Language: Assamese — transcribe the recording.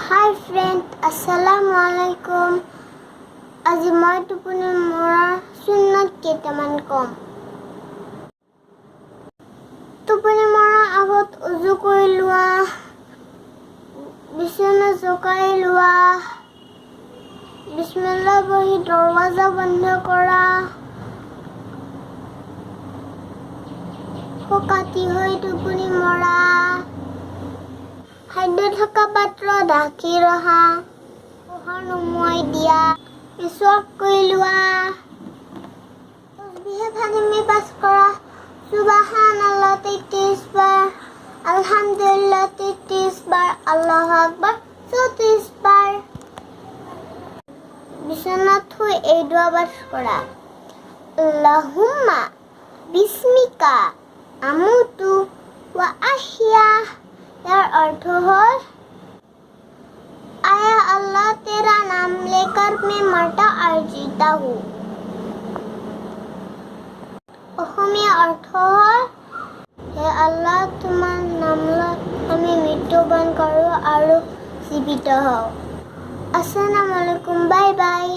Hi friend, Assalamualaikum. আজি মই টোপনি মৰাৰ সুন্নত কেইটামান কম। টোপনি মৰাৰ আগত উজু কৰি লোৱা, বিছনা জোকাই লোৱা, বিসমিল্লাহ বহি দৰৱাজা বন্ধ কৰা, কাটি হৈ টোপনি মৰা, খাদ্য থকা পাত্ৰ ঢাকি ৰখা, পোহৰ নুমুৱাই দিয়া, মিছৱাক কৰি লোৱা, তসবিহে ফাতিমে পাঠ কৰা, সুবহানাল্লাহ 33 বাৰ, আলহামদুলিল্লাহ 33 বাৰ, আল্লাহু আকবাৰ 34 বাৰ। বিছনাত শুই এই দোৱা পাঠ কৰা, আল্লাহুম্মা বিস্মিকা আমুতু ওয়া আহিয়া। यार अर्थ है आया अल्लाह तेरा नाम लेकर मैं मरता और जीता हूँ। অসমীয়া অৰ্থ হয় হে আল্লাহ তোমাৰ নাম লৈ আমি মৃত্যুবৰণ কৰোঁ আৰু জীৱিত হওঁ। আসসালামু আলাইকুম, বাই বাই।